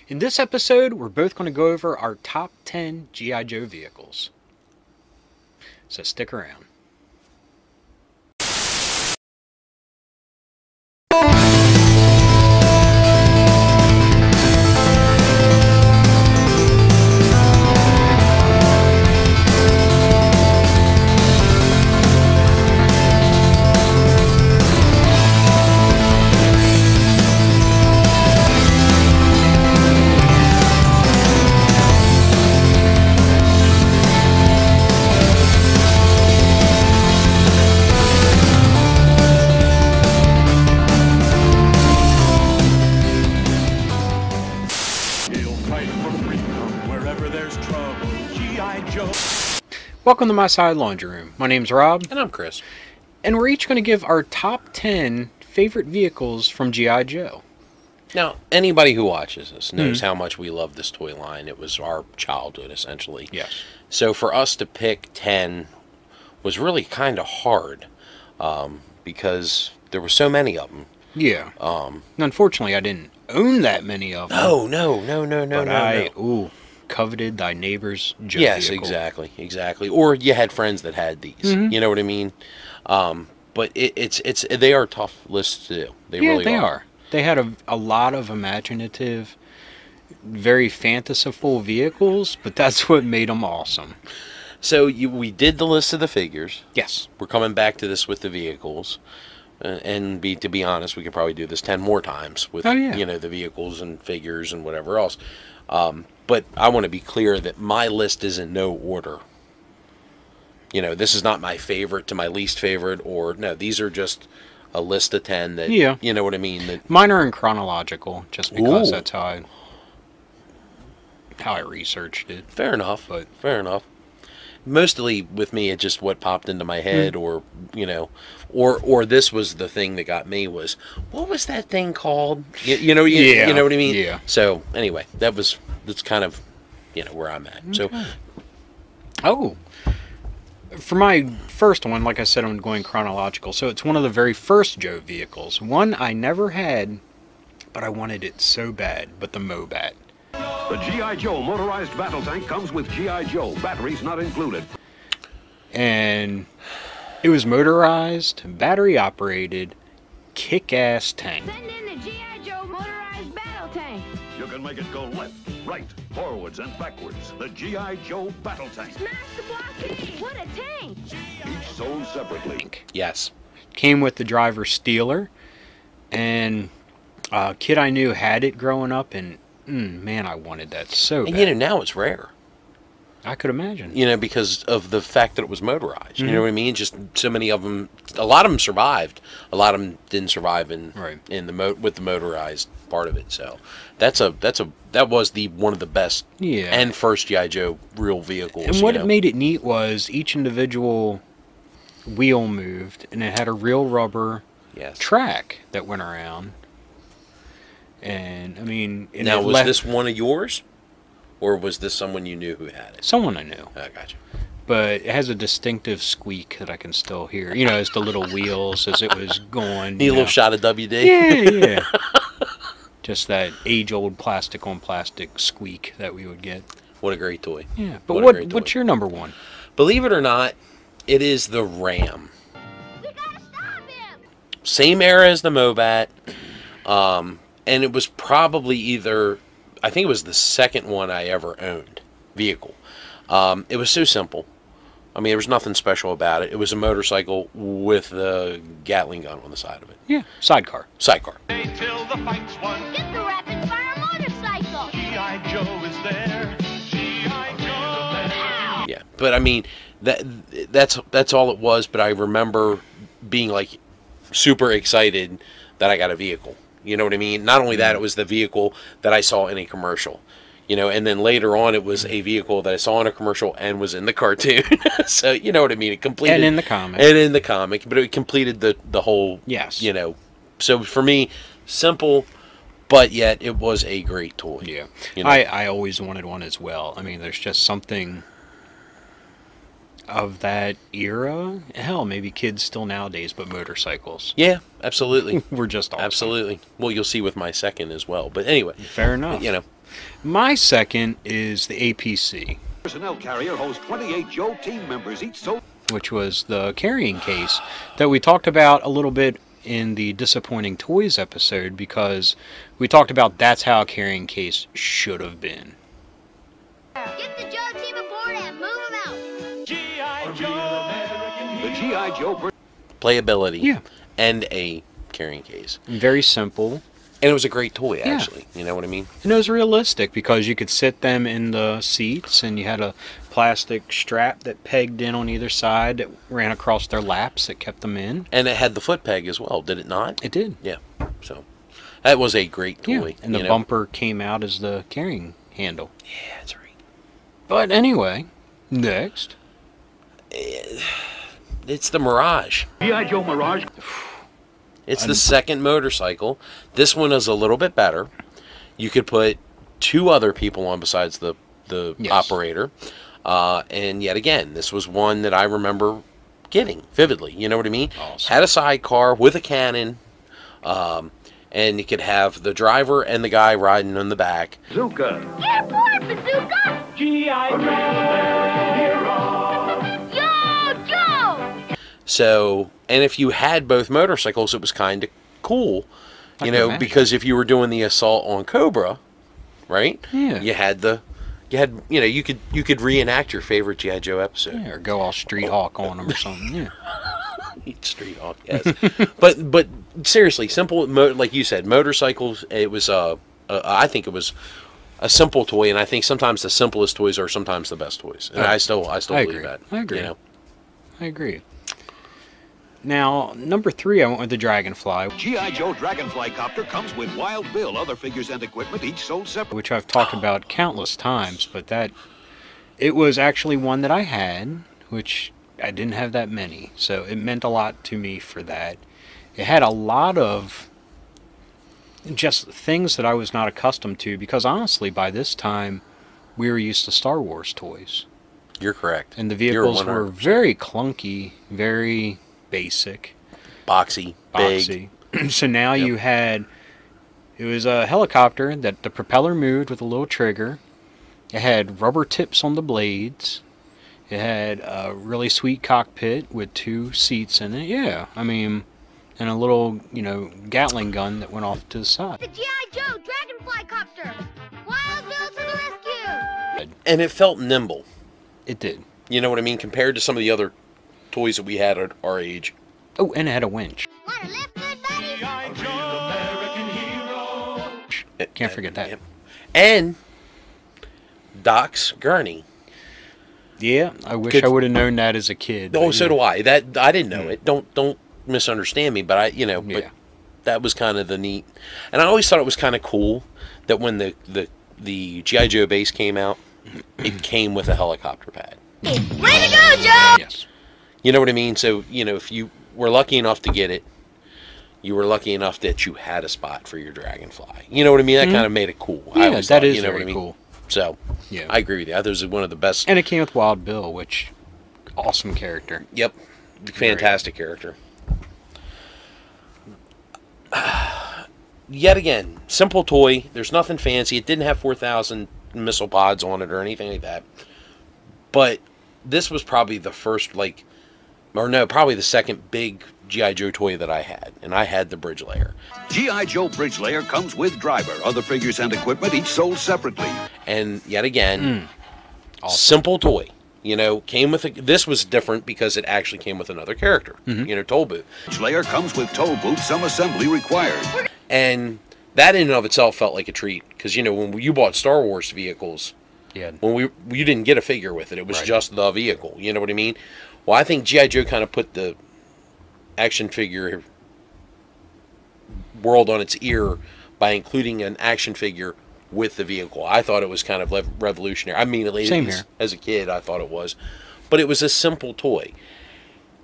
In this episode, we're both going to go over our top 10 G.I. Joe vehicles. So stick around. Welcome to my side laundry room. My name's Rob. And I'm Chris. And we're each going to give our top 10 favorite vehicles from G.I. Joe. Now, anybody who watches this knows how much we love this toy line. It was our childhood, essentially. Yes. So for us to pick 10 was really kind of hard because there were so many of them. Yeah. Unfortunately, I didn't own that many of them. No. Coveted thy neighbor's Joe vehicle. Exactly. Or you had friends that had these. You know what I mean? But they are tough lists to do. They really are. They had a lot of imaginative, very fanciful vehicles, but that's what made them awesome. So we did the list of the figures. Yes. We're coming back to this with the vehicles. And to be honest, we could probably do this 10 more times with the vehicles and figures and whatever else. But I want to be clear that my list is in no order. You know, this is not my favorite to my least favorite, or no, these are just a list of 10 that, you know what I mean? That, mine are in chronological, just because that's how I researched it. Fair enough. Mostly with me, it's just what popped into my head, or or this was the thing that got me was, what was that thing called? You know what I mean? Yeah. So anyway, that's kind of where I'm at. Okay. So, for my first one, like I said, I'm going chronological. So it's one of the very first Joe vehicles. One I never had, but I wanted it so bad. But the Mobat. The G.I. Joe motorized battle tank comes with G.I. Joe, batteries not included. And it was motorized, battery operated, kick-ass tank. Send in the G.I. Joe motorized battle tank. You can make it go left, right, forwards, and backwards. The G.I. Joe battle tank. Smash the blockade. What a tank. Each sold separately. yes. Came with the driver's steeler. And a kid I knew had it growing up, and man, I wanted that so bad. And now it's rare. I could imagine. Because of the fact that it was motorized. You know what I mean? Just so many of them. A lot of them survived. A lot of them didn't survive with the motorized part of it. So that was one of the best and first G.I. Joe real vehicles. And what it made it neat was each individual wheel moved, and it had a real rubber track that went around. And I mean, now was this one of yours, or was this someone you knew who had it? Someone I knew. I gotcha. But it has a distinctive squeak that I can still hear. It's the little wheels as it was going. Need a little shot of WD. Yeah. Just that age-old plastic on plastic squeak that we would get. What a great toy. Yeah. But what's your number one? Believe it or not, it is the Ram. We gotta stop him. Same era as the Mobat. And it was probably I think it was the second one I ever owned vehicle. It was so simple. I mean, there was nothing special about it. It was a motorcycle with a Gatling gun on the side of it. Yeah, sidecar. Till the fight's won. Get the rapid fire motorcycle. G.I. Joe is there. G.I. Joe. Yeah, but I mean, that's all it was. But I remember being like super excited that I got a vehicle. You know what I mean? Not only that, it was the vehicle that I saw in a commercial. And then later on, it was a vehicle that I saw in a commercial and was in the cartoon. So, you know what I mean? It completed... And in the comic. But it completed the whole... Yes. So, for me, simple, but yet it was a great toy. Yeah. I always wanted one as well. I mean, there's just something of that era. Hell, maybe kids still nowadays, but motorcycles. Yeah, absolutely. We're just awesome. Absolutely. Well, you'll see with my second as well. But anyway. Fair enough. You know. My second is the APC. Personnel carrier hosts 28 Joe team members, each sold. Which was the carrying case that we talked about a little bit in the Disappointing Toys episode, because we talked about that's how a carrying case should have been. Get the Joe team aboard and move them out. G.I. Joe! The G.I. Joe... Playability. Yeah. And a carrying case. Very simple. And it was a great toy, actually. You know what I mean? And it was realistic because you could sit them in the seats, and you had a plastic strap that pegged in on either side that ran across their laps that kept them in. And it had the foot peg as well, did it not? It did. Yeah. So that was a great toy. Yeah. And the bumper came out as the carrying handle. Yeah, that's right. But anyway, next. It's the Mirage. G.I. Joe Mirage. It's the second motorcycle. This one is a little bit better. You could put 2 other people on besides the Yes. operator. And yet again, this was one that I remember getting vividly. You know what I mean? Awesome. Had a sidecar with a cannon. And you could have the driver and the guy riding on the back. Zuka. Get aboard, Bazooka! G.I. Joe. Yo, Joe! So, and if you had both motorcycles, it was kind of cool. I You can know, imagine. because if you were doing the assault on Cobra, right? Yeah. You could reenact your favorite G.I. Joe episode. Yeah, or go all Street Hawk on them or something. Yeah. Street Hawk, yes. but seriously, simple, like you said, motorcycles. It was I think it was a simple toy, and I think sometimes the simplest toys are sometimes the best toys. And I still believe agree. that. I agree. You know? I agree. Now, number 3, I went with the Dragonfly, G.I. Joe Dragonfly Copter comes with Wild Bill, other figures and equipment, each sold separately. which I've talked about countless times, but it was actually one that I had, which I didn't have that many, so it meant a lot to me for that. It had a lot of just things that I was not accustomed to, because honestly, by this time, we were used to Star Wars toys. You're correct. And the You're vehicles were 100% very clunky, very basic. boxy, big. So now you had, it was a helicopter that the propeller moved with a little trigger. It had rubber tips on the blades. It had a really sweet cockpit with 2 seats in it. Yeah, I mean, and a little, Gatling gun that went off to the side. The G.I. Joe Dragonfly Copter! Wild Bill to the rescue! And it felt nimble. It did. You know what I mean? Compared to some of the other toys that we had at our age. Oh, and it had a winch. Wanna lift, good buddy? Can't forget that. Yep. And Doc's gurney. Yeah, I wish I would have known that as a kid. Oh, but so yeah. do I. That I didn't know it. Don't misunderstand me, but Yeah. but that was kind of the neat. And I always thought it was kind of cool that when the G.I. Joe base came out, it came with a helicopter pad. Way to go, Joe! Yes. You know what I mean? So, if you were lucky enough to get it, you were lucky enough that you had a spot for your Dragonfly. You know what I mean? That kind of made it cool. I Yeah, always that thought, is you know very what I mean? cool. So, Yeah. I agree with you. That was one of the best. And it came with Wild Bill, which, awesome character. Yep. Fantastic character. Yet again, simple toy. There's nothing fancy. It didn't have 4,000 missile pods on it or anything like that. But this was probably the first, probably the second big G.I. Joe toy that I had. And I had the Bridge Layer. G.I. Joe Bridge Layer comes with driver, other figures and equipment, each sold separately. And yet again, Awesome. simple toy. Came with this was different because it actually came with another character. Toll booth. Bridge Layer comes with tow booth, some assembly required. And that in and of itself felt like a treat. Because, when you bought Star Wars vehicles, Yeah. when you didn't get a figure with it. It was Right. just the vehicle. You know what I mean? Well, I think G.I. Joe kind of put the action figure world on its ear by including an action figure with the vehicle. I thought it was kind of revolutionary. I mean, Same here. as a kid, I thought it was. But it was a simple toy.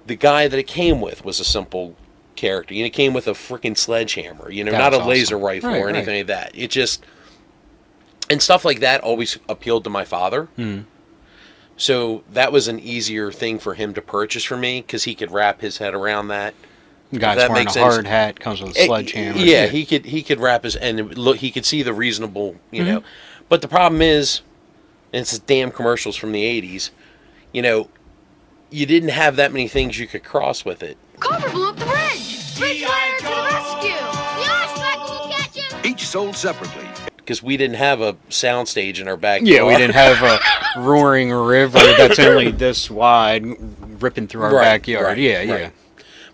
The guy that it came with was a simple character. It came with a freaking sledgehammer. Not That's a laser awesome. rifle Right, or anything right. like that. It just... And stuff like that always appealed to my father. So that was an easier thing for him to purchase for me because he could wrap his head around that. The guy's wearing a hard hat, comes with a sledgehammer. Yeah, he could wrap his and look. He could see the reasonable, you know. But the problem is, and it's the damn commercials from the '80s. You know, you didn't have that many things you could cross with it. Cobra blew up the bridge! Bridge Rider to the rescue! The Oshback will catch him! Each sold separately. Because we didn't have a soundstage in our backyard. Yeah, we didn't have a roaring river that's only this wide ripping through our backyard. Yeah.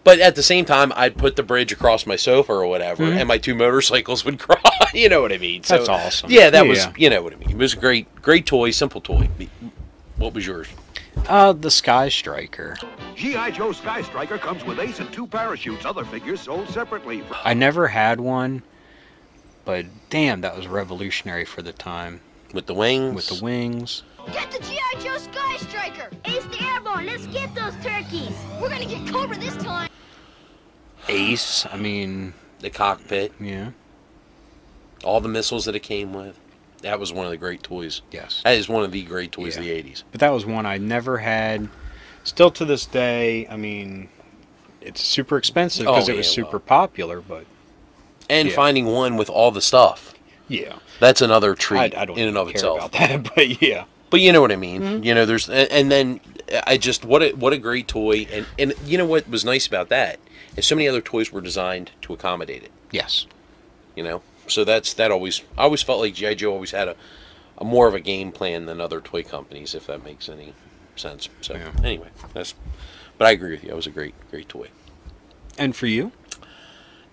But at the same time, I'd put the bridge across my sofa or whatever, and my 2 motorcycles would cross. You know what I mean? So, that's awesome. Yeah, that was, you know what I mean. It was a great toy, simple toy. What was yours? The Sky Striker. G.I. Joe Sky Striker comes with ace and 2 parachutes. Other figures sold separately. I never had one, but damn, that was revolutionary for the time. With the wings? With the wings. Get the G.I. Joe Sky Striker! Ace the Airborne, let's get those turkeys! We're gonna get Cobra this time! Ace, I mean... The cockpit. Yeah. All the missiles that it came with. That was one of the great toys. Yes. That is one of the great toys of the 80s. But that was one I never had. Still to this day, I mean, it's super expensive because it was super popular, but... And finding one with all the stuff. Yeah. That's another treat I don't in and of care itself. About that, but yeah. But you know what I mean. You know, there's... And then, I just... What a great toy. And you know what was nice about that? Is so many other toys were designed to accommodate it. Yes. You know? So that always... I always felt like G.I. Joe always had a more of a game plan than other toy companies, if that makes any sense. So, anyway. But I agree with you. It was a great toy. And for you?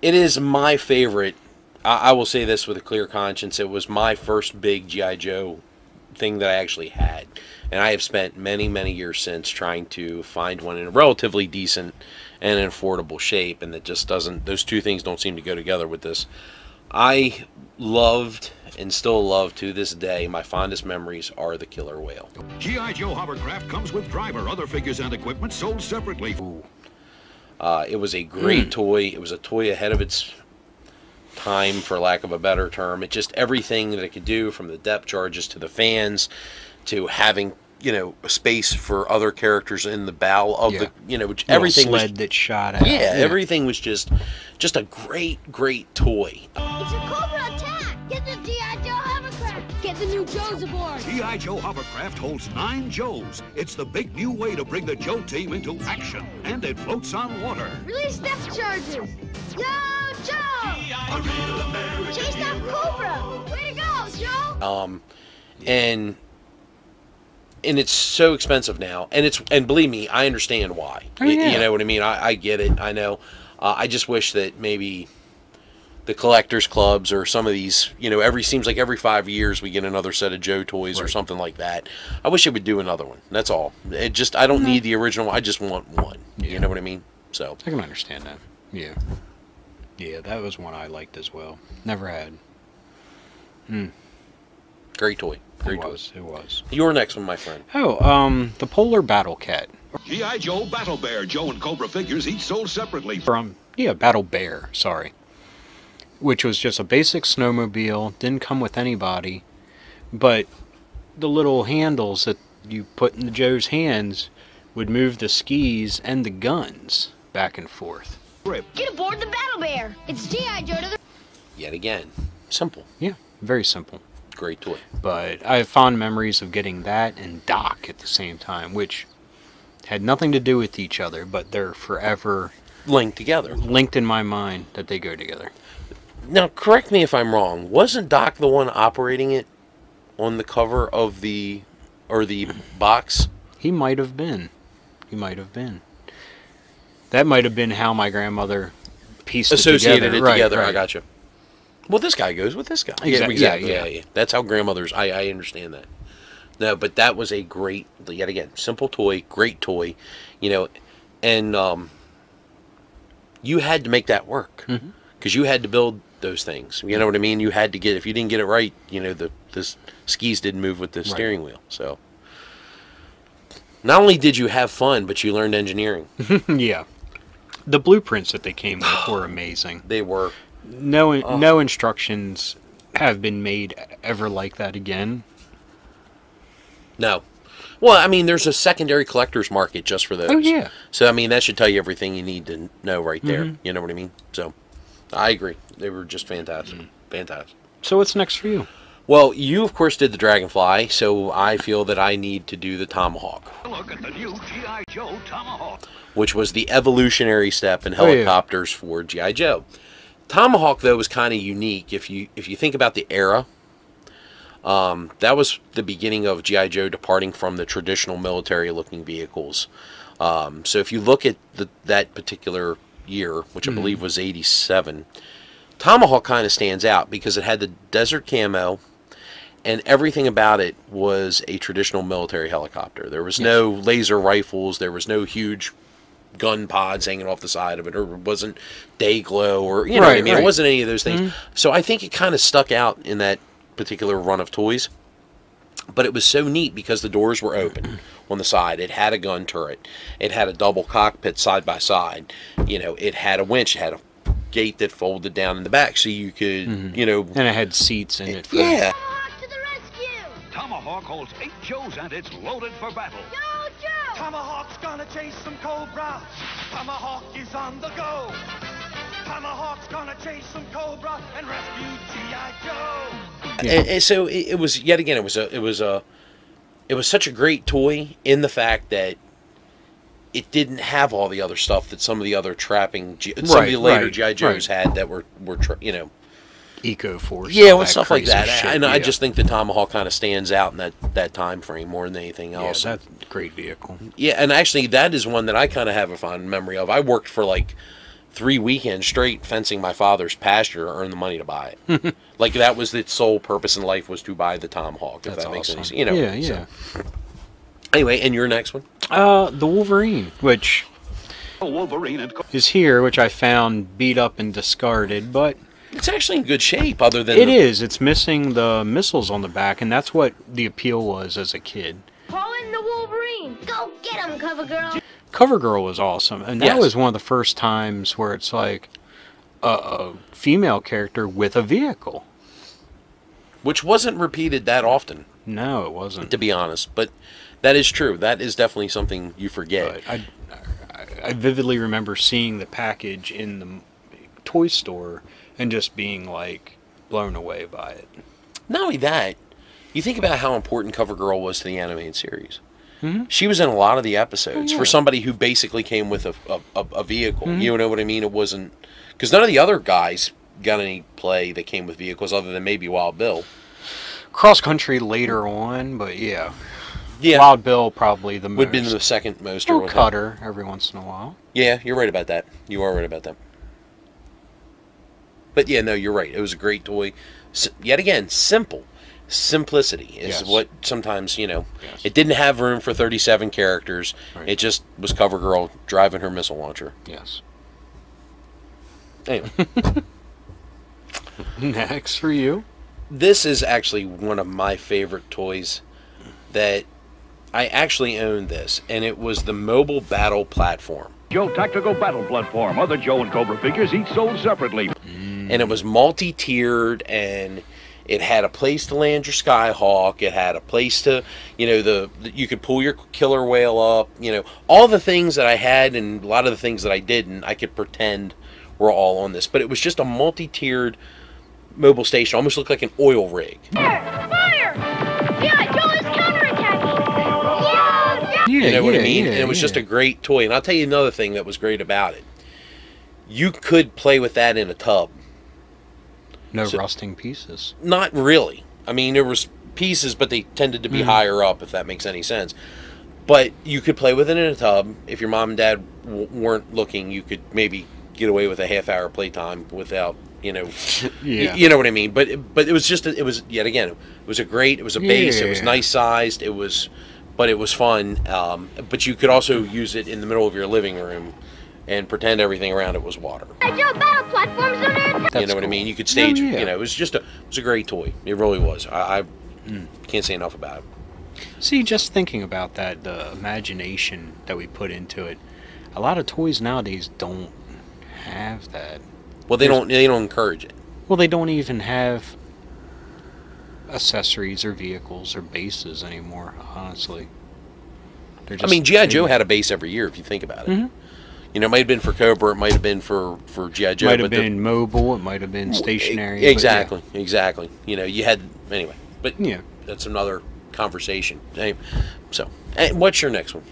It is my favorite. I will say this with a clear conscience. It was my first big G.I. Joe thing that I actually had. And I have spent many, many years since trying to find one in a relatively decent and affordable shape. And that just doesn't... Those two things don't seem to go together with this. I loved and still love to this day, my fondest memories are the Killer Whale. G.I. Joe Hovercraft comes with driver. Other figures and equipment sold separately. It was a great toy. It was a toy ahead of its time, for lack of a better term. It just everything that it could do, from the depth charges to the fans to having, you know, space for other characters in the bow of the, you know, which everything sled was, that shot out. Yeah, everything was just a great toy. It's a Cobra attack! Get the G.I. Joe Hovercraft! Get the new Joes aboard! G.I. Joe Hovercraft holds 9 Joes. It's the big new way to bring the Joe team into action. And it floats on water. Release depth charges! Yo, Joe! Chase that Cobra! Way to go, Joe! And it's so expensive now, and believe me, I understand why. You know what I mean? I get it. I know. I just wish that maybe the collectors clubs or some of these, you know, seems like every 5 years we get another set of Joe toys or something like that. I wish it would do another one. That's all. I don't need the original. I just want one. You know what I mean? So I can understand that. Yeah. Yeah, that was one I liked as well. Never had. Great toy. It was. Your next one, my friend. Oh, the Polar Battle Cat. G.I. Joe Battle Bear. Joe and Cobra figures each sold separately. Battle Bear, sorry. Which was just a basic snowmobile, didn't come with anybody, but the little handles that you put in the Joe's hands would move the skis and the guns back and forth. Get aboard the Battle Bear! It's G.I. Joe to the... Yet again, simple. Yeah, very simple. Great toy. But I have fond memories of getting that and Doc at the same time, which had nothing to do with each other, but they're forever linked together. Linked in my mind that they go together. Now, correct me if I'm wrong. Wasn't Doc the one operating it on the cover of the box? He might have been. That might have been how my grandmother pieced it together. Associated it together. Right. I got you. Well, this guy goes with this guy. Exactly. Yeah. That's how grandmothers... I understand that. No, but that was a great... Yet again, simple toy, great toy. You know, and you had to make that work. Because you had to build those things. You know what I mean? You had to get... If you didn't get it right, you know, the skis didn't move with the steering wheel. So... Not only did you have fun, but you learned engineering. Yeah. The blueprints that they came with were amazing. They were. No instructions have been made ever like that again. No. Well, I mean, there's a secondary collector's market just for those. Oh, yeah. So, I mean, that should tell you everything you need to know right there. You know what I mean? So, I agree. They were just fantastic. Fantastic. So, what's next for you? Well, you, of course, did the Dragonfly, so I feel that I need to do the Tomahawk. Look at the new G.I. Joe Tomahawk. Which was the evolutionary step in helicopters for G.I. Joe. Tomahawk, though, was kind of unique. If you think about the era, that was the beginning of G.I. Joe departing from the traditional military-looking vehicles. So if you look at that particular year, which I believe was 87, Tomahawk kind of stands out because it had the desert camo, and everything about it was a traditional military helicopter. There was no laser rifles. There was no huge gun pods hanging off the side of it, or it wasn't day glow, or you know what I mean. It wasn't any of those things. So I think it kind of stuck out in that particular run of toys. But it was so neat because the doors were open on the side. It had a gun turret. It had a double cockpit side by side. You know, it had a winch. It had a gate that folded down in the back, so you could, you know, and it had seats in it. Yeah. Tomahawk holds 8 Joes and it's loaded for battle. Yo, Joe! Tomahawk's gonna chase some Cobra. Tomahawk is on the go. Tomahawk's gonna chase some Cobra and rescue G.I. Joe. And so it was, yet again, it was such a great toy in the fact that it didn't have all the other stuff that some of the other some of the later G.I. Joes had that were you know, Eco-Force. Yeah, well, stuff like that. Shit, and I just think the Tomahawk kind of stands out in that time frame more than anything else. Yeah, that's a great vehicle. Yeah, and actually that is one that I kind of have a fond memory of. I worked for like 3 weekends straight fencing my father's pasture to earn the money to buy it. Like that was its sole purpose in life, was to buy the Tomahawk, if that makes any sense. You know. Yeah, yeah. So. Anyway, and your next one? The Wolverine, which Wolverine is here, which I found beat up and discarded, but it's actually in good shape, other than... It's missing the missiles on the back, and that's what the appeal was as a kid. Call in the Wolverine. Go get him, Covergirl. Covergirl was awesome, and that was one of the first times where it's like a female character with a vehicle. Which wasn't repeated that often. No, it wasn't. To be honest, but that is true. That is definitely something you forget. I vividly remember seeing the package in the toy store and just being like blown away by it. Not only that, you think about how important Covergirl was to the animated series. She was in a lot of the episodes for somebody who basically came with a vehicle. You know what I mean? It wasn't... Because none of the other guys got any play that came with vehicles other than maybe Wild Bill. Cross Country later on, but yeah. Yeah. Wild Bill probably the most. Would have been the second most. Or Cutter every once in a while. Yeah, you're right about that. You are right about that. But yeah, no, you're right. It was a great toy. Yet again, simple. Simplicity is what sometimes, you know, it didn't have room for 37 characters. It just was Covergirl driving her missile launcher. Yes. Anyway. Next for you. This is actually one of my favorite toys that I actually owned this, and it was the Mobile Battle Platform. Joe Tactical Battle Platform. Other Joe and Cobra figures each sold separately. And it was multi-tiered, and it had a place to land your Skyhawk. It had a place to, you know, you could pull your killer whale up. You know, all the things that I had and a lot of the things that I didn't, I could pretend were all on this. But it was just a multi-tiered mobile station. Almost looked like an oil rig. Fire! Yeah, Joe is counterattacking! Yeah! You know what I mean? And it was just a great toy. And I'll tell you another thing that was great about it. You could play with that in a tub. No rusting pieces. Not really. I mean, there was pieces, but they tended to be higher up, if that makes any sense. But you could play with it in a tub. If your mom and dad weren't looking, you could maybe get away with a half-hour playtime without, you know, you know what I mean. But it was just, it was, yet again, it was a base. It was nice sized. It was, but it was fun. But you could also use it in the middle of your living room and pretend everything around it was water. Joe, battle platforms on it. You know what I mean? You could stage, you know, it was just it was a great toy. It really was. I can't say enough about it. See, just thinking about that, the imagination that we put into it, a lot of toys nowadays don't have that. Well, they don't encourage it. Well, they don't even have accessories or vehicles or bases anymore, honestly. I mean, G.I. Joe had a base every year, if you think about it. You know, it might have been for Cobra, it might have been for G.I. Joe. Might have been mobile, it might have been stationary. Exactly, exactly. You know, you had, anyway. But yeah, that's another conversation. Anyway, so, what's your next one?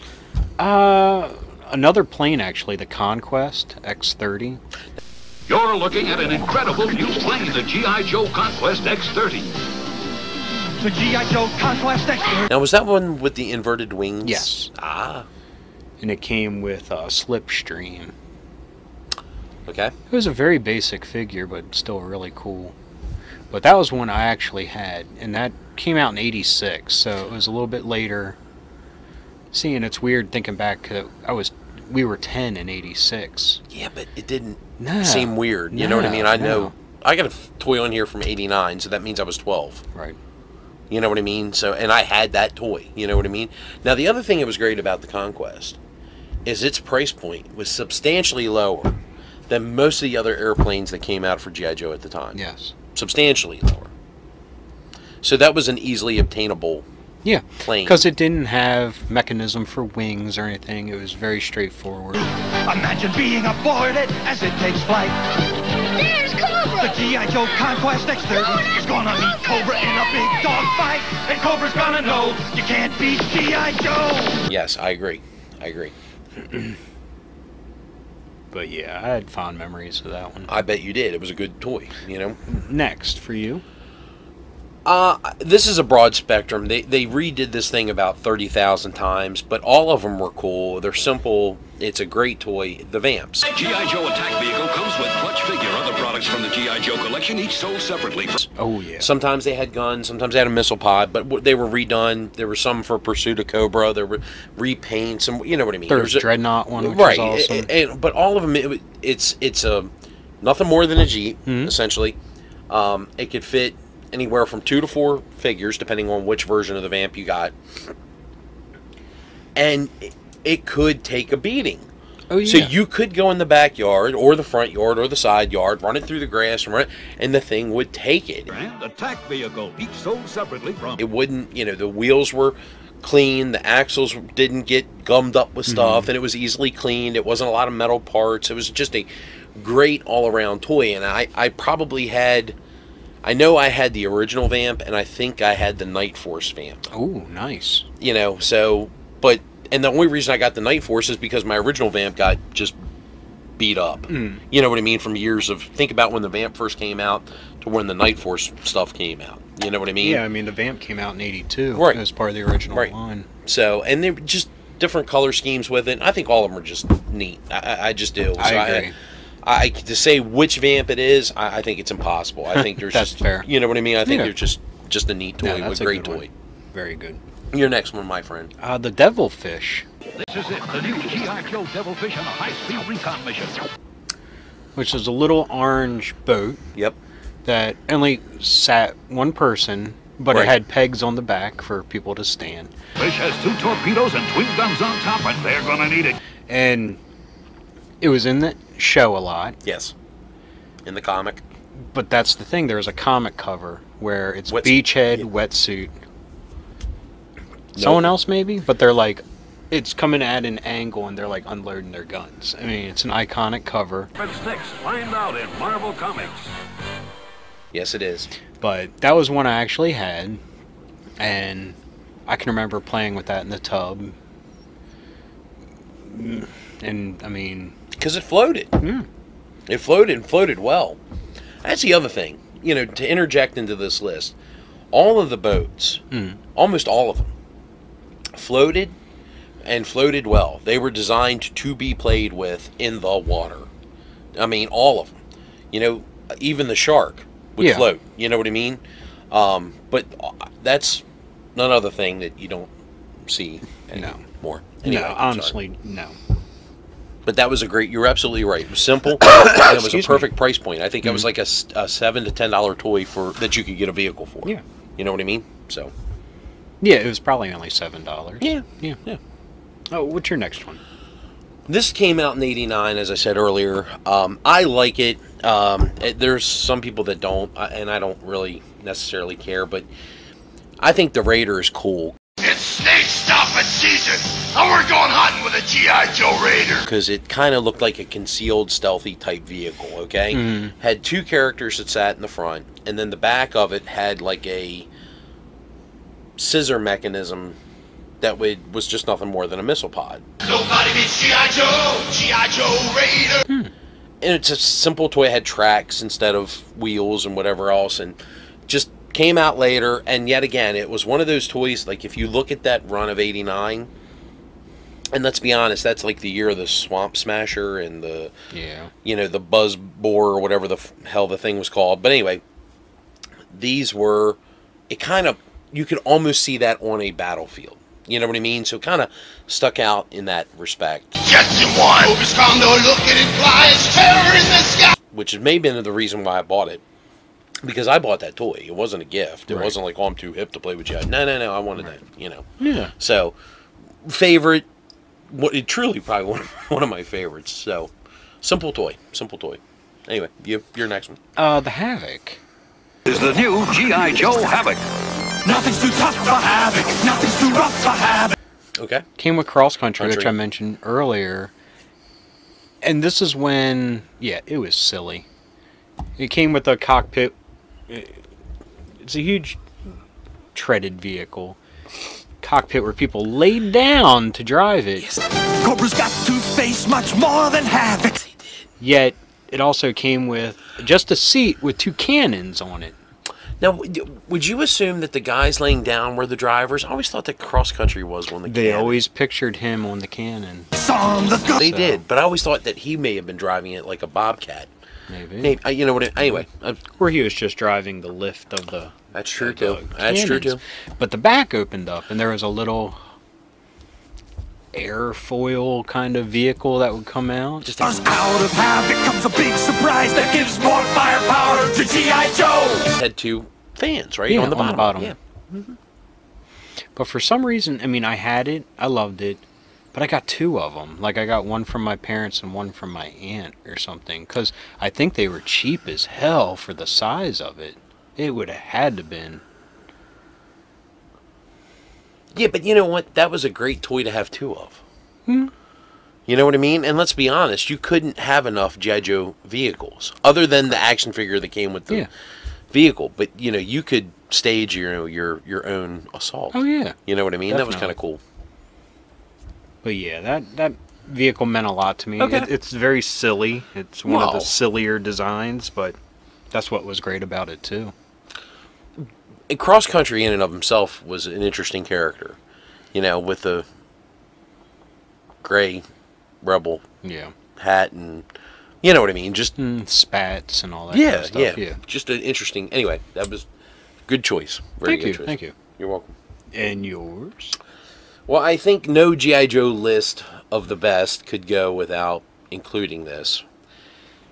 Another plane, actually, the Conquest X30. You're looking at an incredible new plane, the G.I. Joe Conquest X30. The G.I. Joe Conquest X30. Now, was that one with the inverted wings? Yes. Ah. And it came with a slipstream. Okay. It was a very basic figure, but still really cool. But that was one I actually had, and that came out in '86, so it was a little bit later. See, and it's weird thinking back. We were 10 in '86. Yeah, but it didn't seem weird. You know what I mean? I know. I got a toy on here from '89, so that means I was 12. Right. You know what I mean? So, and I had that toy. You know what I mean? Now, the other thing that was great about the Conquest is its price point was substantially lower than most of the other airplanes that came out for G.I. Joe at the time. Yes. Substantially lower. So that was an easily obtainable plane. Because it didn't have mechanism for wings or anything. It was very straightforward. Imagine being aboard it as it takes flight. There's Cobra! The G.I. Joe Conquest X30 is gonna meet Cobra in a big dog fight. And Cobra's gonna know you can't beat G.I. Joe. Yes, I agree. I agree. But yeah, I had fond memories of that one. I bet you did. It was a good toy, you know. Next, for you? This is a broad spectrum. They redid this thing about 30,000 times, but all of them were cool. They're simple. It's a great toy. The Vamps. G.I. Joe attack vehicle comes with clutch figure, other products from the G.I. Joe collection, each sold separately. Oh, yeah. Sometimes they had guns, sometimes they had a missile pod, but they were redone. There were some for Pursuit of Cobra. There were repaints, and you know what I mean. There was a Dreadnought one, which right, was awesome. But all of them, it's a nothing more than a Jeep, essentially. It could fit anywhere from 2 to 4 figures, depending on which version of the Vamp you got. And it could take a beating. Oh, yeah. So you could go in the backyard, or the front yard, or the side yard, run it through the grass, and the thing would take it. And attack vehicle, each sold separately from... It wouldn't, you know, the wheels were clean, the axles didn't get gummed up with stuff, and it was easily cleaned. It wasn't a lot of metal parts. It was just a great all-around toy, and I probably had... I know I had the original Vamp, and I think I had the Night Force Vamp. Oh, nice. You know, so, but, and the only reason I got the Night Force is because my original Vamp got just beat up. You know what I mean? From years of, think about when the Vamp first came out to when the Night Force stuff came out. You know what I mean? Yeah, I mean, the Vamp came out in 82 right. as part of the original line. So, and they were just different color schemes with it. I think all of them are just neat. I just do. So I agree. To say which Vamp it is, I think it's impossible. I think there's That's just, fair. You know what I mean? I think they're just a neat toy, a great toy. Very good. Your next one, my friend. The Devilfish. This is it, the new G.I. Joe Devilfish on a high-speed recon mission. Which is a little orange boat. Yep. That only sat one person, but Right. it had pegs on the back for people to stand. Fish has 2 torpedoes and twin guns on top, and they're gonna need it. And it was in the show a lot. Yes. In the comic. But that's the thing. There was a comic cover where it's Wetsuit. beachhead, wetsuit. Someone else maybe? But they're like, it's coming at an angle and they're like unloading their guns. I mean, it's an iconic cover. What's next? Find out in Marvel Comics. Yes, it is. But that was one I actually had. And I can remember playing with that in the tub. And, I mean... Because it floated. Yeah. It floated and floated well. That's the other thing. You know, to interject into this list, all of the boats, almost all of them, floated and floated well. They were designed to be played with in the water. I mean, all of them. You know, even the Shark would float. You know what I mean? But that's another thing that you don't see anymore. Anyway, no, honestly, no. But that was a great, you're absolutely right. It was simple, and it was a perfect price point. I think it was like a $7 to $10 toy that you could get a vehicle for. Yeah. You know what I mean? So. Yeah, it was probably only $7. Yeah. Oh, what's your next one? This came out in '89, as I said earlier. I like it. There's some people that don't, and I don't really necessarily care, but I think the Raider is cool. It's Snake stopping season, and we're going hunting with a G.I. Joe Raider. Because it kind of looked like a concealed, stealthy type vehicle, okay? Had two characters that sat in the front, and then the back of it had like a scissor mechanism that was just nothing more than a missile pod. Nobody beats G.I. Joe, G.I. Joe Raider. And it's a simple toy. It had tracks instead of wheels and whatever else, and just came out later. And yet again, it was one of those toys, like if you look at that run of 89, and let's be honest, that's like the year of the Swamp Smasher and the, you know, the Buzz Bore or whatever the hell the thing was called. But anyway, these were, it kind of, you could almost see that on a battlefield. You know what I mean? So it kind of stuck out in that respect. Just in one. Focus condo, look at it fly, it's terror in the sky. Which may have been the reason why I bought it. Because I bought that toy. It wasn't a gift. It wasn't like, oh, I'm too hip to play with you. No, I wanted that, you know. Yeah. So, favorite, it truly probably one of my favorites. So, simple toy. Anyway, your next one. The Havoc. Is the new G.I. Joe Havoc. Nothing's too tough for Havoc. Nothing's too rough for Havoc. Okay. Came with Cross Country, which I mentioned earlier. And this is when, it was silly. It came with a cockpit. It's a huge treaded vehicle. Cockpit where people laid down to drive it. Cobra's got to face much more than Havoc. Yet, it also came with just a seat with two cannons on it. Now, would you assume that the guys laying down were the drivers? I always thought that Cross Country was one of the They always pictured him on the cannon. They did, but I always thought that he may have been driving it like a Bobcat. Maybe. You know what? Anyway. Or he was just driving the lift of the... That's true, too. That's true, too. But the back opened up, and there was a little airfoil kind of vehicle that would come out. Just out of Havoc comes a big surprise that gives more firepower to G.I. Joe. Had two fans, right? Yeah, on the bottom. Yeah. But for some reason, I mean, I had it, I loved it, but I got two of them. Like, I got one from my parents and one from my aunt or something, because I think they were cheap as hell for the size of it. It would have had to been. Yeah, but you know what? That was a great toy to have two of. You know what I mean? And let's be honest, you couldn't have enough G.I. Joe vehicles, other than the action figure that came with the vehicle. But, you know, you could stage your own assault. Oh, yeah. You know what I mean? Definitely. That was kind of cool. But yeah, that vehicle meant a lot to me. Okay. It's very silly. It's one of the sillier designs, but that's what was great about it, too. And Cross Country in and of himself was an interesting character. You know, with the gray rebel hat and... You know what I mean? Just spats and all that kind of stuff. Yeah. Just an interesting... Anyway, that was good choice. Very good choice. Thank you. You're welcome. And yours? Well, I think no G.I. Joe list of the best could go without including this.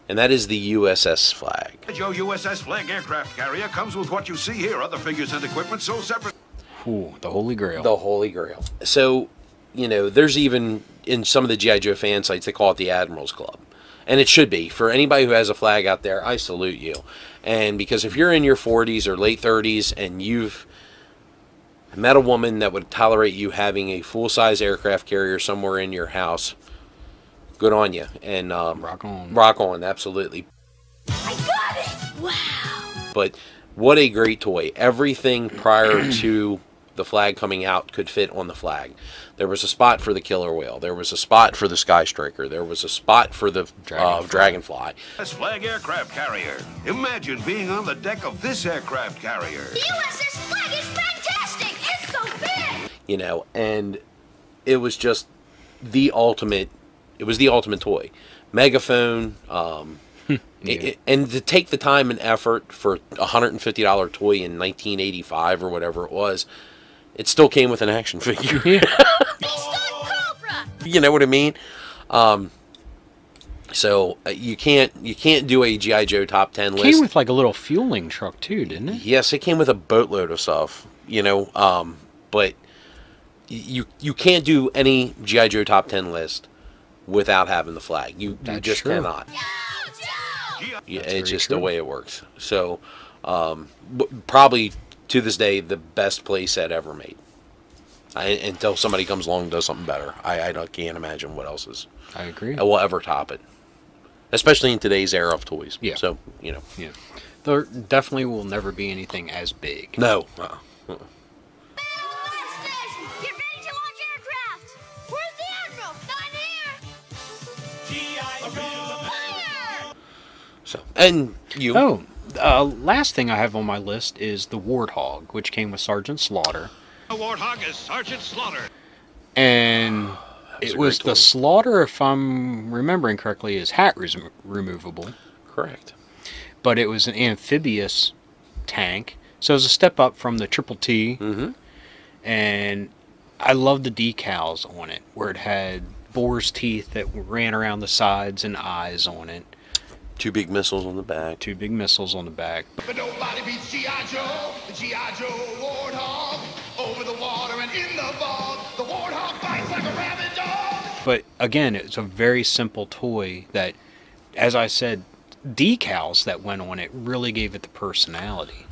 And that is the USS Flag. Joe USS Flag aircraft carrier comes with what you see here. Other figures and equipment sold separate. Ooh, the Holy Grail. The Holy Grail. So, you know, there's even, in some of the G.I. Joe fan sites, they call it the Admirals Club. And it should be. For anybody who has a flag out there, I salute you. And because if you're in your 40s or late 30s and you've met a woman that would tolerate you having a full-size aircraft carrier somewhere in your house, good on you. And rock on. Rock on, absolutely. I got it! Wow! But what a great toy. Everything prior to the flag coming out could fit on the flag. There was a spot for the killer whale. There was a spot for the Sky Striker. There was a spot for the Dragonfly. USS Flag aircraft carrier. Imagine being on the deck of this aircraft carrier. The USS Flag is fantastic! It's so big! You know, and it was just the ultimate. It was the ultimate toy. Megaphone. And to take the time and effort for a $150 toy in 1985 or whatever it was, it still came with an action figure. You know what I mean? So you can't do a G.I. Joe top 10 list. It came with like a little fueling truck too, didn't it? Yes, it came with a boatload of stuff. You know, but you can't do any G.I. Joe top 10 list without having the flag. You just cannot. Yeah, it's just the way it works. So, probably to this day, the best play set ever made. Until somebody comes along and does something better. I can't imagine what else is. I agree. Will ever top it. Especially in today's era of toys. Yeah. So, you know. Yeah. There definitely will never be anything as big. No. Get ready to launch aircraft! Where's the Admiral? Not here! Fire! So, and you. Oh, last thing I have on my list is the Warthog, which came with Sergeant Slaughter. The Warthog is Sergeant Slaughter. And it was the Slaughter, if I'm remembering correctly, is hat removable. Correct. But it was an amphibious tank. So it was a step up from the Triple T. Mm-hmm. And I love the decals on it, where it had boar's teeth that ran around the sides and eyes on it. 2 big missiles on the back. 2 big missiles on the back. But nobody beats G.I. Joe, the G.I. Joe Warthog. Over the water and in the bog, the Warthog bites like a rabid dog. But again, it's a very simple toy that, as I said, decals that went on it really gave it the personality.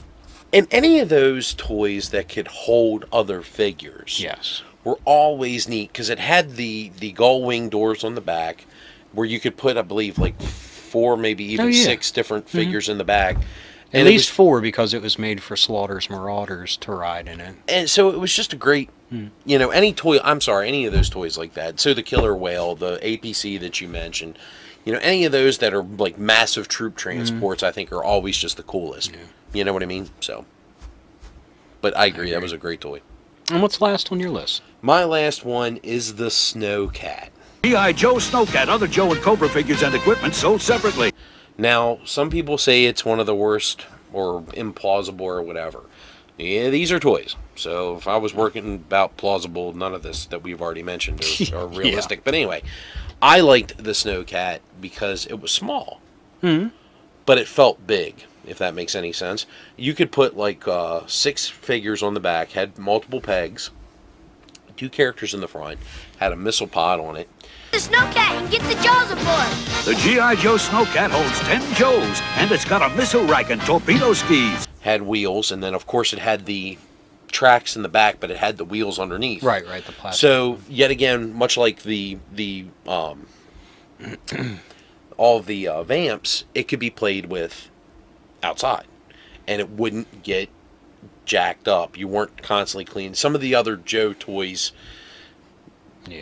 And any of those toys that could hold other figures, Yes, were always neat because it had the gull wing doors on the back, where you could put, I believe, like 4, maybe even 6 different figures in the back. At least 4, because it was made for Slaughter's Marauders to ride in it. And so it was just a great, you know, any of those toys like that. So the Killer Whale, the APC that you mentioned, you know, any of those that are like massive troop transports, I think are always just the coolest. Yeah. You know what I mean? So, but I agree. That was a great toy. And what's last on your list? My last one is the Sno-Cat. G.I. Joe, Sno-Cat, other Joe and Cobra figures and equipment sold separately. Now, some people say it's one of the worst or implausible or whatever. Yeah, these are toys. So if I was working about plausible, none of this that we've already mentioned are realistic. But anyway, I liked the Sno-Cat because it was small. But it felt big, if that makes any sense. You could put like 6 figures on the back, had multiple pegs, 2 characters in the front, had a missile pod on it. The Sno-Cat and get the Joes aboard! The G.I. Joe Sno-Cat holds 10 Joes, and it's got a missile rack and torpedo skis. Had wheels, and then of course it had the tracks in the back, but it had the wheels underneath. Right, the plastic. So yet again, much like the all of the vamps, it could be played with outside, and it wouldn't get jacked up. You weren't constantly cleaning. Some of the other Joe toys,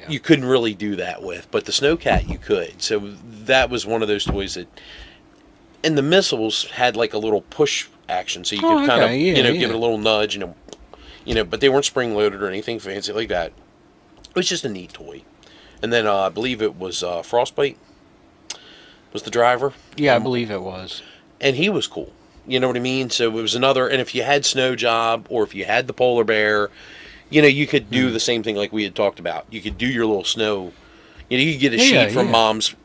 you couldn't really do that with, but the Sno-Cat you could. So that was one of those toys that, and the missiles had like a little push action, so you could kind of give it a little nudge, but they weren't spring loaded or anything fancy like that. It was just a neat toy. And then I believe it was Frostbite was the driver. Yeah, I believe it was. And he was cool. You know what I mean? So it was another, and if you had Snow Job or if you had the Polar Bear, you could do the same thing like we had talked about. You could do your little snow, you could get a sheet from Mom's,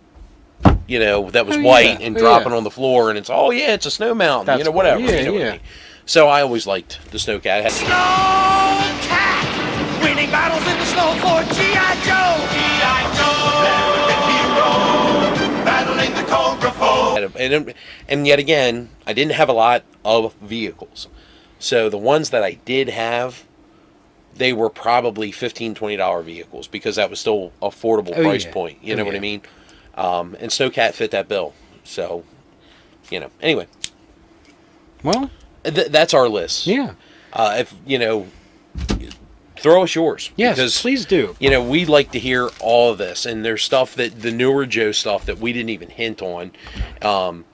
that was white and drop it on the floor, and it's, it's a snow mountain, That's whatever. Cool. What I mean? So I always liked the Sno-Cat. Sno-Cat! Winning battles in the snow for G.I. Joe! G.I. Joe! American hero! Battling the Cobra foe! And yet again, I didn't have a lot of vehicles. So the ones that I did have, they were probably $15, $20 vehicles, because that was still affordable price point. You know what I mean? And Sno-Cat fit that bill. So, anyway. Well, that's our list. Yeah. If throw us yours. Yes, because, please do. We'd like to hear all of this, and there's stuff that the newer Joe stuff that we didn't even hint on. And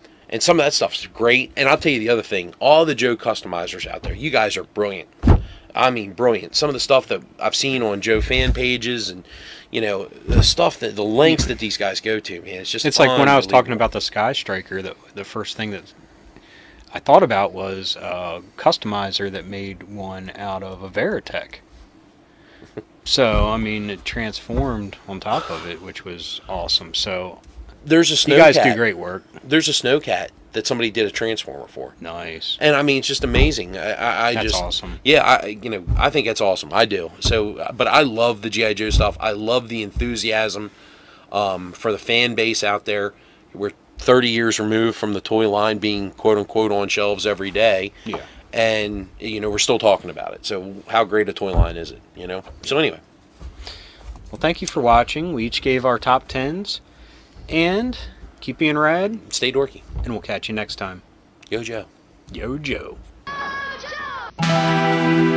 some of that stuff's great. And I'll tell you the other thing, all the Joe customizers out there, you guys are brilliant. I mean, brilliant. Some of the stuff that I've seen on Joe fan pages, and the stuff the lengths that these guys go to, man, it's like when I was talking about the Sky Striker, the first thing that I thought about was a customizer that made one out of a Veritech. So, I mean, it transformed on top of it, which was awesome. So, there's a Sno-Cat. You guys do great work. There's a Sno-Cat that somebody did a transformer for. Nice. And I mean, it's just amazing. That's awesome. Yeah, I think that's awesome. I do. So, but I love the G.I. Joe stuff. I love the enthusiasm for the fan base out there. We're 30 years removed from the toy line being quote unquote on shelves every day. Yeah. And, you know, we're still talking about it. So how great a toy line is it, you know? So anyway. Well, thank you for watching. We each gave our top 10s. And keep being rad. Stay dorky. And we'll catch you next time. Yo, Joe. Yo, Joe. Joe!